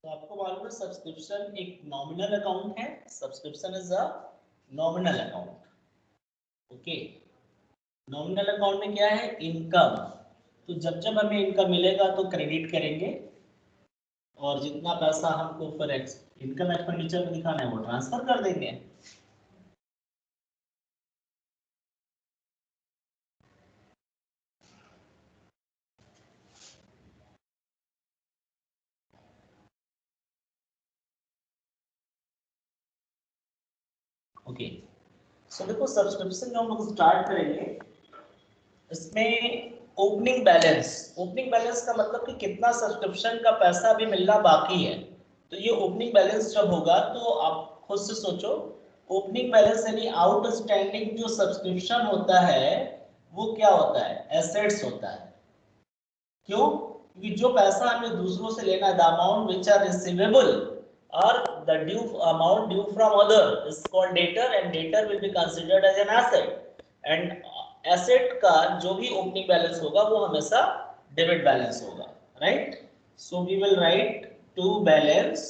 तो आपको मालूम है सब्सक्रिप्शन एक नॉमिनल अकाउंट है। Subscription is a nominal account. Okay, nominal account में क्या है, इनकम। तो जब जब हमें इनकम मिलेगा तो क्रेडिट करेंगे, और जितना पैसा हमको फिर इनकम एक्सपेंडिचर में दिखाना है वो ट्रांसफर कर देंगे। ओके, सो देखो सब्सक्रिप्शन जो हम लोग स्टार्ट करेंगे, इसमें ओपनिंग बैलेंस का मतलब कि कितना सब्सक्रिप्शन का पैसा अभी मिलना बाकी है। तो ये ओपनिंग बैलेंस जब होगा तो आप खुद से सोचो, ओपनिंग बैलेंस यानी आउटस्टैंडिंग जो सब्सक्रिप्शन होता है वो क्या होता है, एसेट्स होता है। क्यों? क्योंकि जो पैसा हमें दूसरों से लेना है, the amount which are receivable और the due amount due from other is called debtor, and debtor will be considered as an asset. And asset का जो भी ओपनिंग बैलेंस होगा वो हमेशा डेबिट बैलेंस होगा, right? So we will write to balance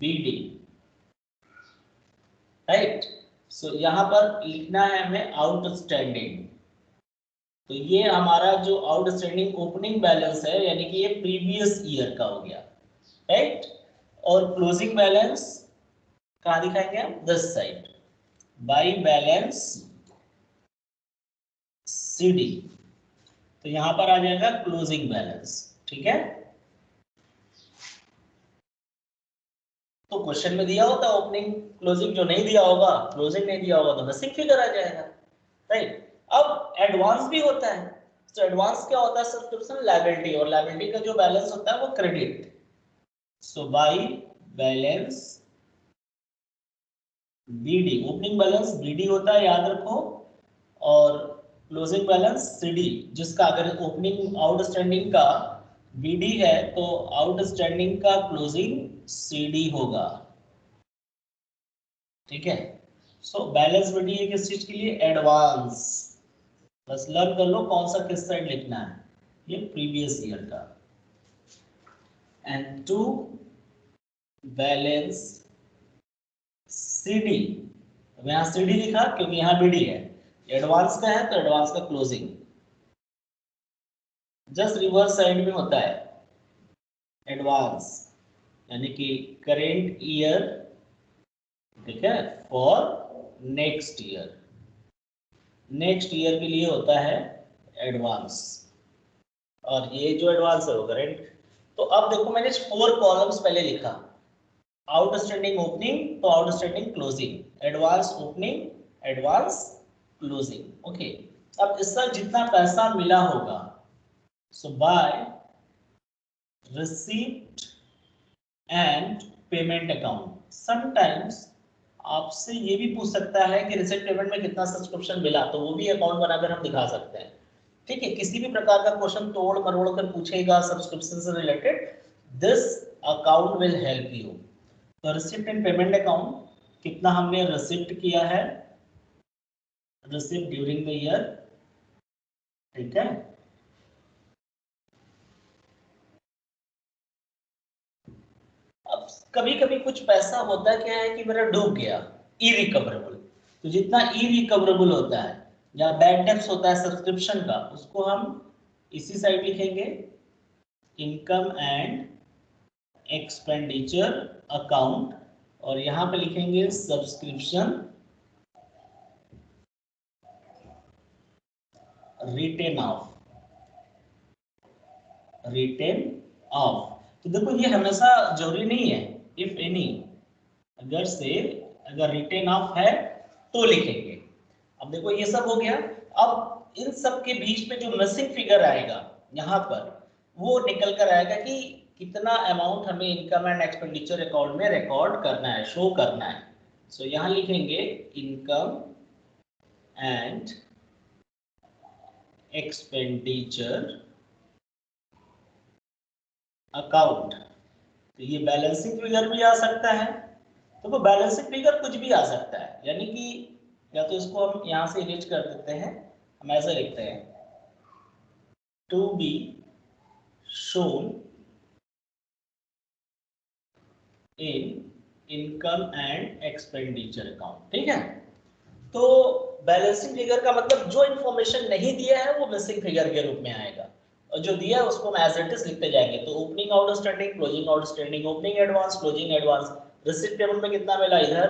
BD, right? So यहां पर लिखना है हमें आउटस्टैंडिंग। तो ये हमारा जो आउटस्टैंडिंग ओपनिंग बैलेंस है, यानी कि ये प्रीवियस ईयर का हो गया, राइट? और क्लोजिंग बैलेंस कहाँ दिखाएंगे हम, this side, by balance CD. तो यहां पर आ जाएगा क्लोजिंग बैलेंस, ठीक है? तो क्वेश्चन में दिया होता ओपनिंग क्लोजिंग, जो नहीं दिया होगा, क्लोजिंग नहीं दिया होगा तो मिसिंग फिगर आ जाएगा, राइट? अब एडवांस भी होता है। तो एडवांस क्या होता है, सब्सक्रिप्शन लायबिलिटी, और लायबिलिटी का जो बैलेंस होता है वो credit. So by balance BD, opening balance BD होता है, याद रखो। और क्लोजिंग बैलेंस सीडी, जिसका अगर ओपनिंग आउटस्टैंडिंग का बीडी है तो आउटस्टैंडिंग का क्लोजिंग सीडी होगा, ठीक है? सो बैलेंस बीडी है किस चीज के लिए, एडवांस। बस लर्न कर लो कौन सा किस साइड लिखना है, ये प्रीवियस ईयर का। एंड टू बैलेंस सीडी, अब यहाँ सीडी लिखा क्योंकि यहाँ बीडी है, एडवांस का है तो एडवांस का क्लोजिंग जस्ट रिवर्स साइड में होता है। एडवांस यानी कि करेंट ईयर, ठीक है, for next year, next year के लिए होता है एडवांस, और ये जो एडवांस है वो करेंट। तो अब देखो मैंने 4 कॉलम्स पहले लिखा, आउटस्टैंडिंग ओपनिंग तो outstanding closing, advance opening, advance closing. Okay, अब इसका जितना पैसा मिला होगा, so by receipt and payment account. Sometimes आपसे ये भी पूछ सकता है कि रिसीप्ट पेमेंट में कितना सब्सक्रिप्शन मिला, तो वो भी अकाउंट बनाकर हम दिखा सकते हैं, ठीक है? किसी भी प्रकार का क्वेश्चन तोड़ मरोड़ कर पूछेगा सब्सक्रिप्शन से related, this account will help you. तो रिसिप्ट एंड पेमेंट अकाउंट, कितना हमने रिसिप्ट किया है, रिसिप्ट ड्यूरिंग द ईयर, ठीक है? अब कभी कभी कुछ पैसा होता है क्या है कि मेरा डूब गया, इरिकवरेबल। तो जितना इरिकवरेबल होता है या बैड डेब्ट्स होता है सब्सक्रिप्शन का, उसको हम इसी साइड लिखेंगे, इनकम एंड एक्सपेंडिचर अकाउंट, और यहां पे लिखेंगे subscription written off, written off. तो देखो ये हमेशा जरूरी नहीं है, इफ एनी, अगर से अगर रिटेन ऑफ है तो लिखेंगे। अब देखो ये सब हो गया। अब इन सब के बीच में जो मिसिंग फिगर आएगा यहाँ पर, वो निकल कर आएगा कि कितना अमाउंट हमें इनकम एंड एक्सपेंडिचर अकाउंट में रिकॉर्ड करना है, शो करना है। सो यहाँ लिखेंगे इनकम एंड एक्सपेंडिचर अकाउंट। तो ये बैलेंसिंग फिगर भी आ सकता है। तो बैलेंसिंग फिगर कुछ भी आ सकता है, यानी कि या तो इसको हम यहाँ से इरेज कर देते हैं, हम ऐसे लिखते हैं, to be shown in income and expenditure account. ठीक है, तो बैलेंसिंग फिगर का मतलब जो इंफॉर्मेशन नहीं दिया है वो मिसिंग फिगर के रूप में आएगा, और जो दिया है उसको हम एज इट इज लिखते जाएंगे। तो opening outstanding, closing outstanding, opening advance, closing advance, receipt payment में कितना मिला इधर,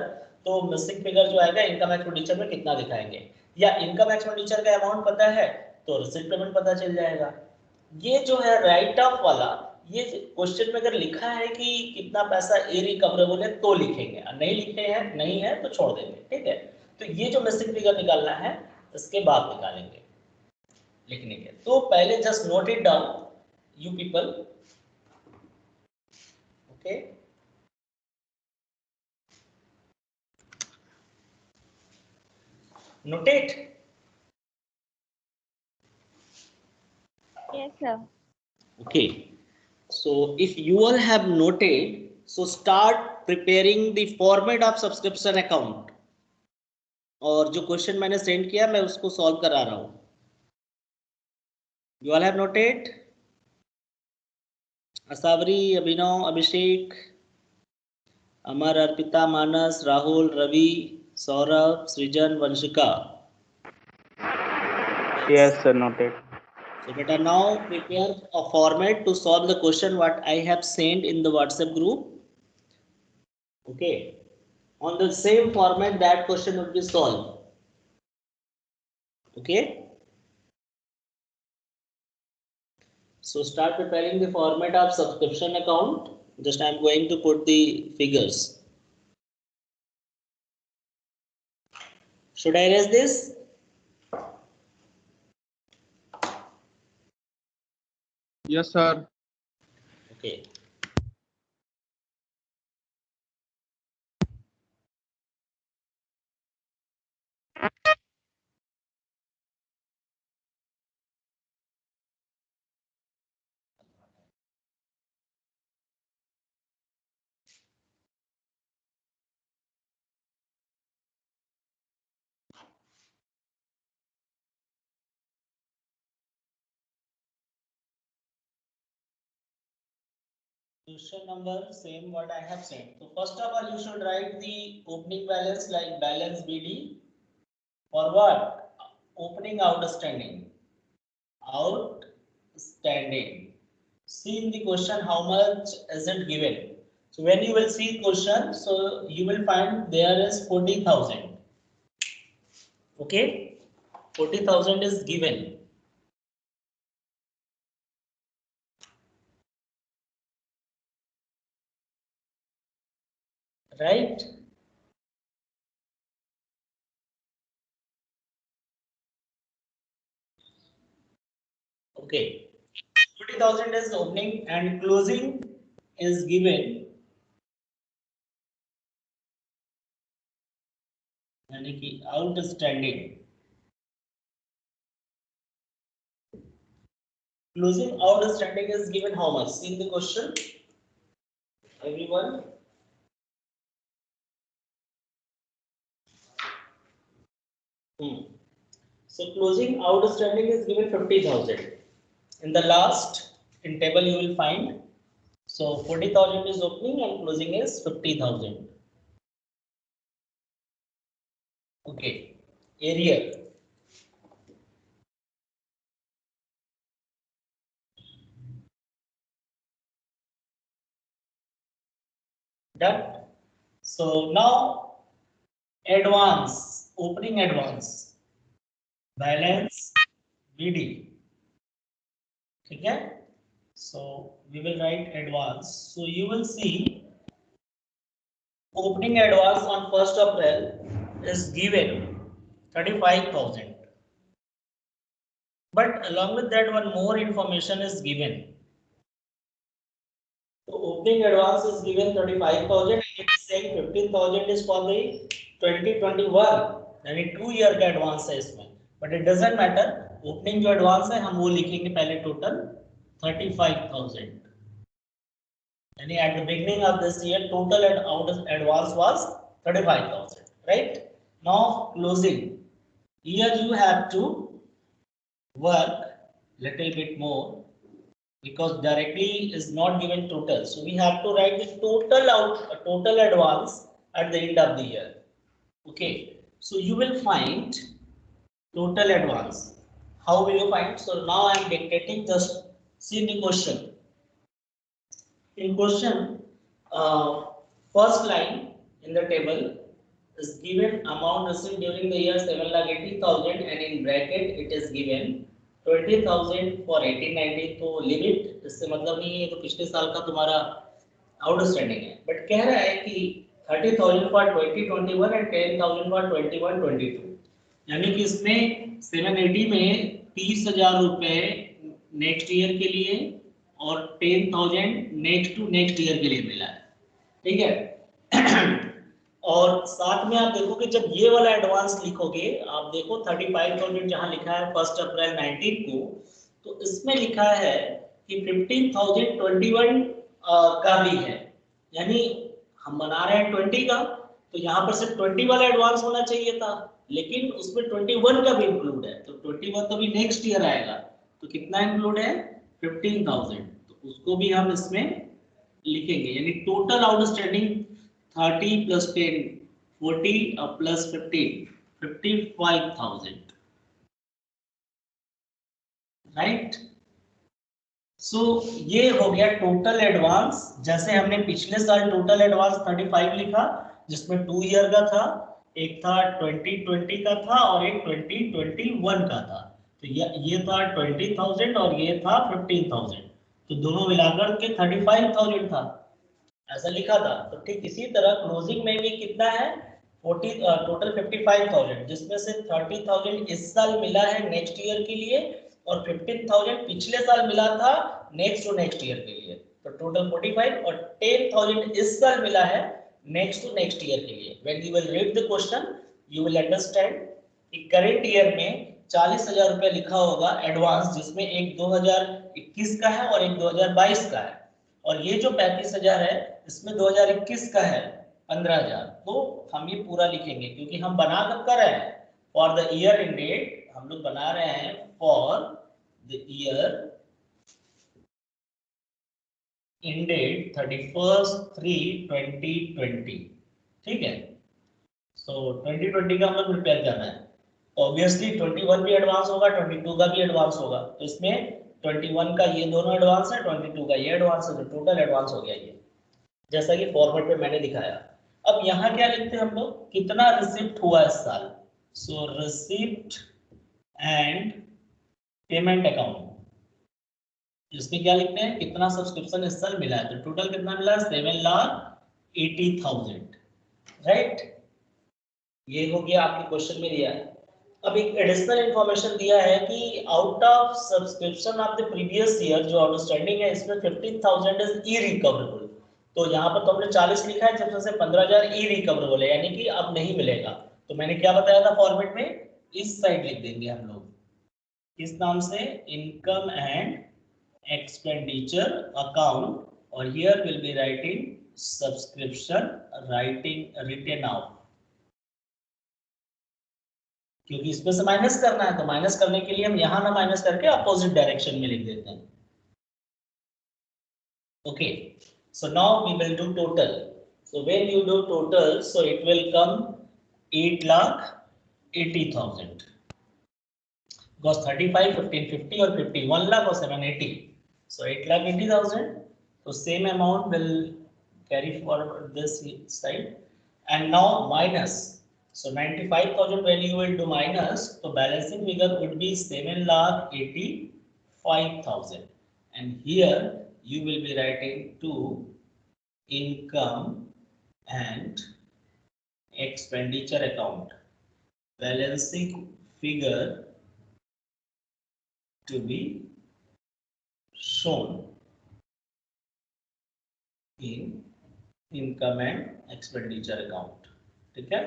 तो मिसिंग फिगर जो आएगा इनकम एक्सपेंडिचर में कितना दिखाएंगे, या इनकम एक्सपेंडिचर का अमाउंट पता है तो रिसीट पेमेंट पता चल जाएगा। ये जो है राइट ऑफ वाला, ये क्वेश्चन में अगर लिखा है कि कितना पैसा इरिकवरेबल है तो लिखेंगे, और नहीं लिखे हैं नहीं है तो छोड़ देंगे। ठीक है, तो ये जो मिसिंग फिगर निकालना है इसके बाद निकालेंगे लिखने के। तो पहले just note it down you people. Okay, note it. Yes, sir. Okay, so if you all have noted, so start preparing the format of subscription account, और जो क्वेश्चन मैंने सेंड किया मैं उसको सॉल्व करा रहा हूं। You all have noted? Asavari, अभिनव, अभिषेक, अमर, अर्पिता, मानस, राहुल, रवि, सौरभ, सृजन, Vanshika. Yes, sir, noted. So beta, now prepare a format to solve the question what I have sent in the WhatsApp group. Okay, on the same format that question would be solved. Okay, so start preparing the format of subscription account. Just I am going to put the figures. Should I erase this? Yes, sir. Okay. Question number same what I have sent. So first of all you should write the opening balance like balance BD for what? Opening outstanding. Outstanding. See in the question how much is it given. So when you will see question, so you will find there is 40,000. Okay, 40,000 is given. Right? Okay, 40,000 is opening and closing is given. यानी कि outstanding. Closing outstanding is given how much? See in the question, everyone. So closing outstanding is given 50,000. In the last in table you will find. So 40,000 is opening and closing is 50,000. Okay, area. Done. So now advance, opening advance, balance BD. Okay. So we will write advance. So you will see opening advance on 1st April is given 35,000. But along with that one more information is given. So opening advance is given 35,000 and it is saying 15,000 is for the 2021 यानी 2 year का advance है इसमें, but it doesn't matter, opening जो advance है हम वो लिखेंगे पहले total 35,000 यानी at the beginning of this year total advance was 35,000, right? Now closing, here you have to work little bit more. because directly is not given total. So we have to write the total advance at the end of the year. Okay, so you will find total advance. How will you find? So now I am dictating, just see the question. In question, first line in the table is given amount received during the year 7,80,000 and in bracket it is given 20,000 for 18-19. तो limit इससे मतलब नहीं है, तो पिछले साल का तुम्हारा आउटस्टैंडिंग है, बट कह रहा है कि 30,000 फॉर 2021 एंड 10,000 फॉर 21-22, यानी कि इसमें 780 में 30,000 रुपए नेक्स्ट ईयर के लिए और 10,000 नेक्स्ट ईयर के लिए मिला है, ठीक है। और साथ में आप देखो कि जब ये वाला एडवांस लिखोगे, आप देखो 35,000 जहां लिखा है 1 अप्रैल 19 को, तो इसमें लिखा है कि 15,021 का भी है, यानी हम बना रहे हैं 20 का, तो यहाँ पर सिर्फ 20 वाला एडवांस होना चाहिए था, लेकिन उसमें 21 का भी इंक्लूड है, तो 21 तो भी नेक्स्ट ईयर आएगा, तो कितना इंक्लूड है 15,000, तो उसको भी हम इसमें लिखेंगे, यानी total outstanding 30 plus 10 40 plus 15 55,000, right. So ये हो गया टोटल एडवांस। जैसे हमने पिछले साल टोटल एडवांस 35 लिखा, जिसमें 2 ईयर का था, एक था 2020 का था और एक 2021 का था, तो ये था 20,000 और ये था 15,000, तो दोनों मिलाकर के 35,000 था, ऐसा लिखा था। तो ठीक इसी तरह क्लोजिंग में भी कितना है, 40 टोटल 55,000, जिसमें से 30,000 इस साल मिला है नेक्स्ट ईयर के लिए और 15,000 पिछले साल मिला था नेक्स्ट ईयर के लिए, तो टोटल 45, और 10,000 इस साल मिला है नेक्स्ट ईयर के लिए। When you will read the question you will understand कि करंट ईयर में 40,000 रुपए लिखा होगा एडवांस, जिसमें एक 2021 का है और एक 2022 का है, और ये जो 35,000 है इसमें 2021 का है 15,000, तो हम ये पूरा लिखेंगे, क्योंकि हम बना कब कर रहे हैं, फॉर द ईयर एंडेड, हम लोग बना रहे हैं फॉर द ईयर एंडेड 31/3/2020, ठीक है। सो 2020 का हम लोग प्रिपेयर करना है, ऑब्वियसली 21 भी एडवांस होगा, 22 का भी एडवांस होगा, तो इसमें 21 का ये दोनों एडवांस है, 22 का ये एडवांस है, तो टोटल एडवांस हो गया ये, जैसा कि फॉर्मेट पे मैंने दिखाया। अब यहाँ क्या लिखते हैं हम लोग, कितना रिसिप्ट हुआ इस साल, सो रिसिप्ट एंड पेमेंट अकाउंट, इसमें क्या लिखते हैं, कितना सब्सक्रिप्शन इस साल मिला है, तो टोटल कितना मिला, 7,80,000, राइट। ये हो गया आपके क्वेश्चन में दिया है। अब एक एडिशनल इंफॉर्मेशन दिया है कि out of subscription of the previous year जो आउटस्टैंडिंग है, इसमें 15,000 इज इरिकवरेबल, तो यहाँ पर तो हमने 40 लिखा है, जब से 15,000 इरिकवरेबल है, यानी कि अब नहीं मिलेगा, तो मैंने क्या बताया था फॉर्मेट में, इस साइड लिख देंगे हम लोग, इस नाम से इनकम एंड एक्सपेंडिचर अकाउंट, और here will be writing subscription written out, क्योंकि इसमें से माइनस करना है, तो माइनस करने के लिए हम यहां ना माइनस करके अपोजिट डायरेक्शन में लिख देते हैं। Okay, so now we will do total. So when you do total, so it will come 8,80,000, because 35, 15, 50 और 50 1 lakh और 780, so 8,80,000, so same amount will carry forward this side, and now minus, so 95,000 when you will do minus, so balancing figure would be 7,85,000, and here you will be writing to income and expenditure account, balancing figure to be shown in income and expenditure account, ठीक है।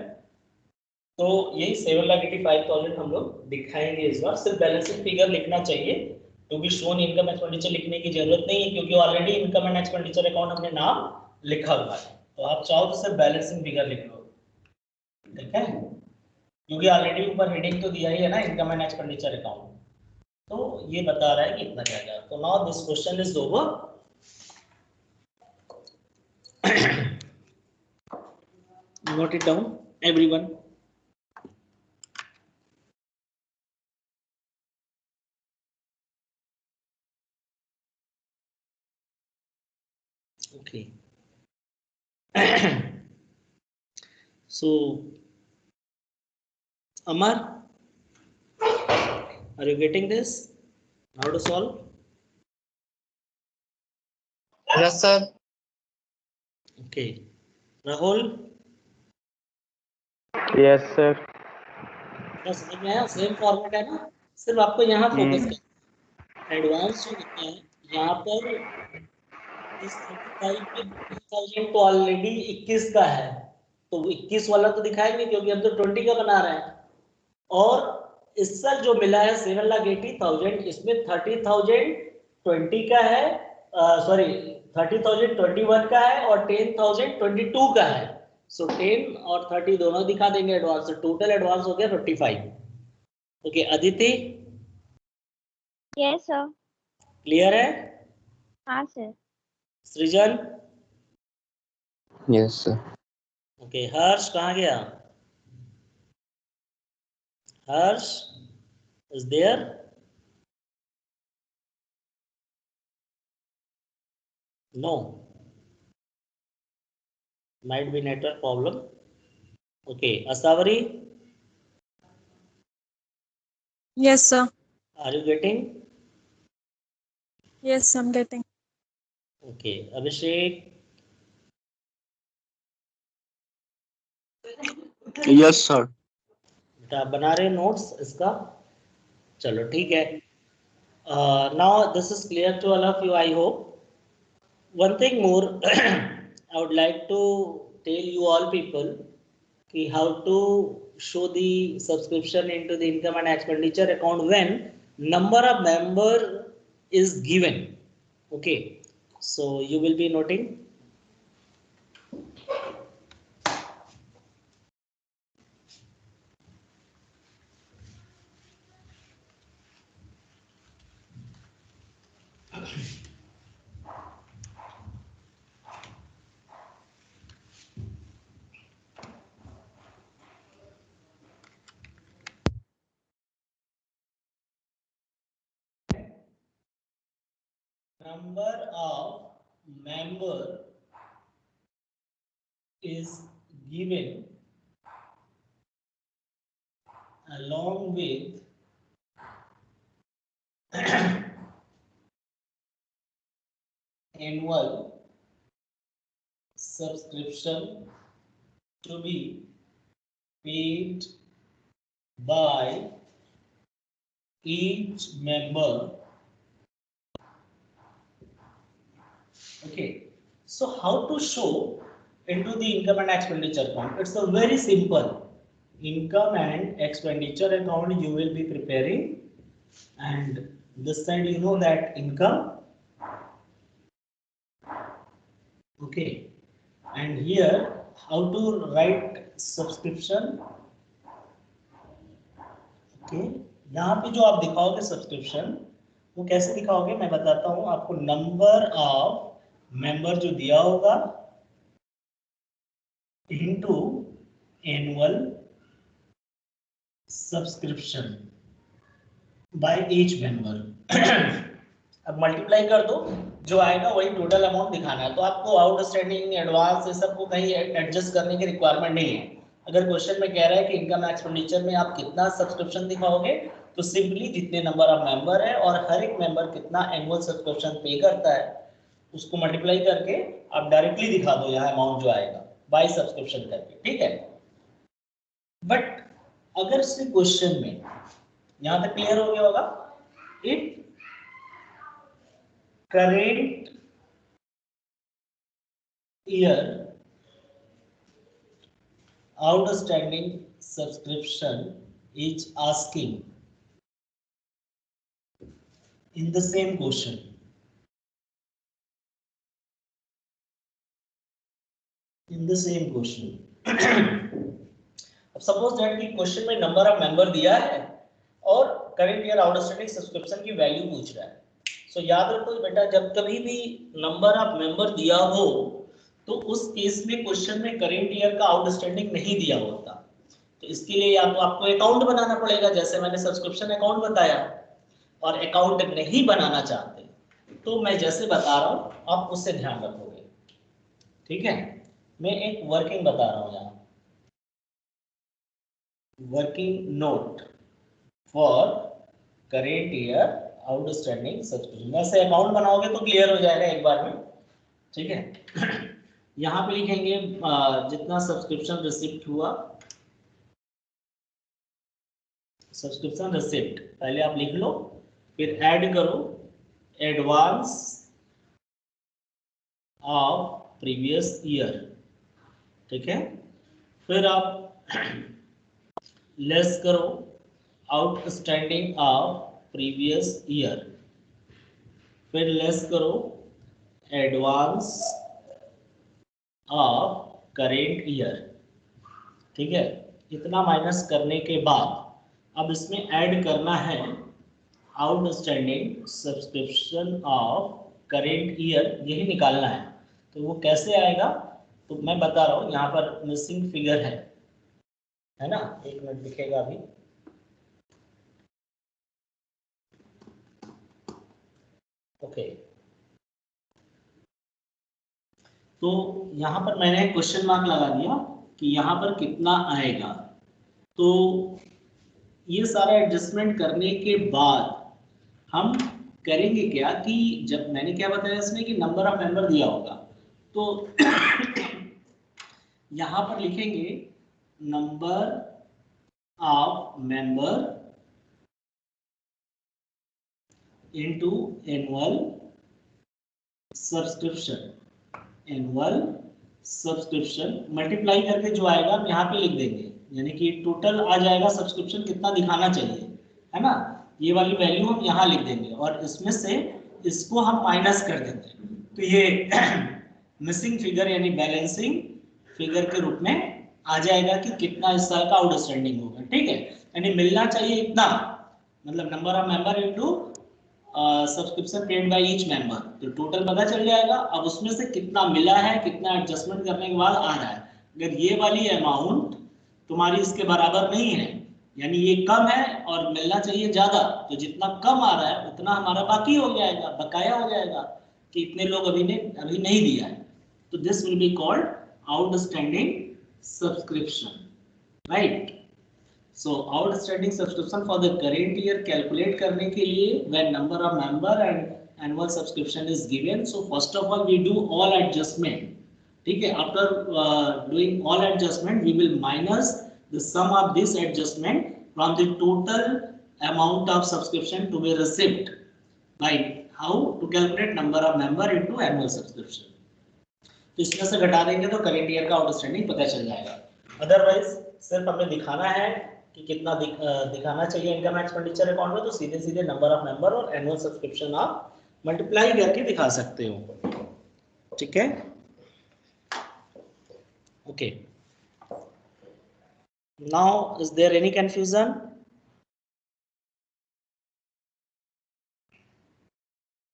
तो यही 7,85,000 हम लोग दिखाएंगे इस बार, सिर्फ balancing figure लिखना चाहिए, to be shown income expenditure लिखने की जरूरत नहीं है, क्योंकि already income and expenditure account हमने नाम लिखा हुआ है, तो आप चाहो तो सिर्फ बैलेंसिंग फिगर लिख लो, ठीक है, क्योंकि ऑलरेडी ऊपर हेडिंग तो दिया ही है ना, इनकम एंड एक्सपेंडिचर अकाउंट। तो ये बता रहा है कि इतना जाएगा। तो now this question is over. Note it down everyone. Okay. So, Amar, are you getting this? How to solve? Yes, sir. Okay. Rahul, Yes, sir. क्या समझ में आया? सेम फॉर्मेट है ना, सिर्फ आपको यहाँ फोकस करना। एडवांस जो होता है यहाँ पर इस 35 पे 20,000 तो ऑलरेडी 21 का है, तो 21 वाला तो दिखाएंगे क्योंकि हम तो 20 का बना रहे हैं। और इस साल जो मिला है 7,80,000, इसमें 30,000 20 का है, सॉरी 30,000 21 का है और 10,000 22 का है। सो 10 और 30 दोनों दिखा देंगे एडवांस, टोटल एडवांस हो गया 55। Okay Aditi, yes sir. Clear है? हाँ सर। सृजन, Yes, sir. ओके हर्ष कहाँ गया? Harsh is there? No, might be network problem. Okay, Asawari, Yes, sir. are you getting? Yes, I'm getting. Okay, Abhishek, Yes, sir. बेटा आप बना रहे नोट्स इसका? चलो ठीक है। Now this is clear to all of you, I hope. One thing more, I would like to tell you all people कि how to show the subscription into the income and expenditure account when number of member is given. Okay, so you will be noting. Number of member is given along with annual subscription to be paid by each member. Okay, so how to show into the income and expenditure account? It's a very simple income and expenditure account you will be preparing, and this side you know that income. Okay, and here how to write subscription. Okay, यहाँ पे जो आप दिखाओगे subscription वो कैसे दिखाओगे मैं बताता हूँ आपको। नंबर ऑफ मेंबर जो दिया होगा into annual subscription by each member. अब मल्टीप्लाई कर दो, जो आएगा वही टोटल अमाउंट दिखाना है। तो आपको आउटस्टैंडिंग एडवांस ये सबको कहीं एडजस्ट करने की रिक्वायरमेंट नहीं है। अगर क्वेश्चन में कह रहा है कि इनकम एक्सपेंडिचर में आप कितना सब्सक्रिप्शन दिखाओगे, तो सिंपली जितने नंबर ऑफ मेंबर है और हर एक मेंबर कितना एनुअल सब्सक्रिप्शन पे करता है उसको मल्टीप्लाई करके आप डायरेक्टली दिखा दो यहाँ अमाउंट जो आएगा बाय सब्सक्रिप्शन करके, ठीक है। बट अगर इस क्वेश्चन में यहाँ तक क्लियर हो गया होगा, if current year outstanding subscription is asking in the same question. In the same question. अब सपोज दैट कि क्वेश्चन में नंबर ऑफ मेंबर दिया है और करेंट ईयर आउटस्टैंडिंग सब्सक्रिप्शन की वैल्यू पूछ रहा है। सो याद रखो बेटा, जब कभी भी नंबर ऑफ मेंबर दिया हो तो उस केस में क्वेश्चन में करेंट ईयर का आउटस्टैंडिंग नहीं दिया होता। तो इसके लिए या तो आपको अकाउंट बनाना पड़ेगा, जैसे मैंने सब्सक्रिप्शन अकाउंट बताया, और अकाउंट नहीं बनाना चाहते तो मैं जैसे बता रहा हूं आप उससे ध्यान रखोगे। ठीक है, मैं एक वर्किंग बता रहा हूं यहाँ, working note for current year outstanding subscription. वैसे अकाउंट बनाओगे तो क्लियर हो जाएगा एक बार में। ठीक है, यहाँ पे लिखेंगे जितना सब्सक्रिप्शन रिसिप्ट हुआ, सब्सक्रिप्शन रिसिप्ट पहले आप लिख लो, फिर ऐड करो एडवांस ऑफ प्रीवियस ईयर। ठीक है, फिर आप लेस करो आउटस्टैंडिंग ऑफ प्रीवियस ईयर, फिर लेस करो एडवांस ऑफ करेंट ईयर। ठीक है, इतना माइनस करने के बाद अब इसमें ऐड करना है outstanding subscription of current year, यही निकालना है। तो वो कैसे आएगा तो मैं बता रहा हूँ, यहाँ पर मिसिंग फिगर है ना, एक मिनट दिखेगा अभी। ओके, तो यहाँ पर मैंने क्वेश्चन मार्क लगा दिया कि यहाँ पर कितना आएगा। तो ये सारा एडजस्टमेंट करने के बाद हम करेंगे क्या कि जब मैंने क्या बताया इसमें कि नंबर ऑफ मेंबर दिया होगा, तो यहाँ पर लिखेंगे number of member into annual subscription, annual subscription multiply करके जो आएगा हम यहाँ पे लिख देंगे, यानी कि टोटल आ जाएगा सब्सक्रिप्शन कितना दिखाना चाहिए, है ना। ये वाली वैल्यू हम यहाँ लिख देंगे और इसमें से इसको हम माइनस कर देंगे, तो ये मिसिंग फिगर यानी बैलेंसिंग फिगर के रूप में आ जाएगा कि कितना इस साल का आउटस्टैंडिंग होगा। ठीक है, यानी मिलना चाहिए इतना, मतलब number of member into subscription paid by each member, तो टोटल पता चल जाएगा। अब उसमें से कितना मिला है, कितना एडजस्टमेंट करने के बाद आ रहा है। अगर ये वाली अमाउंट तुम्हारी इसके बराबर नहीं है, यानी ये कम है और मिलना चाहिए ज्यादा, तो जितना कम आ रहा है उतना हमारा बाकी हो जाएगा, बकाया हो जाएगा कि इतने लोग अभी नहीं दिया है। तो this will be called outstanding subscription, right. So outstanding subscription for the current year calculate करने के लिए when number of member and annual subscription is given, so first of all we do all adjustment. ठीक है, after doing all adjustment we will minus the sum of this adjustment from the total amount of subscription to be received by how to calculate number of member into annual subscription. तो इसमें से घटा देंगे तो current year का outstanding पता चल जाएगा। अदरवाइज सिर्फ हमें दिखाना है कि कितना दिखाना चाहिए इनकम एक्सपेंडिचर अकाउंट में, तो सीधे सीधे नंबर ऑफ मेंबर और एनुअल सब्सक्रिप्शन आप मल्टीप्लाई करके दिखा सकते हो। ठीक है, okay, now is there any confusion?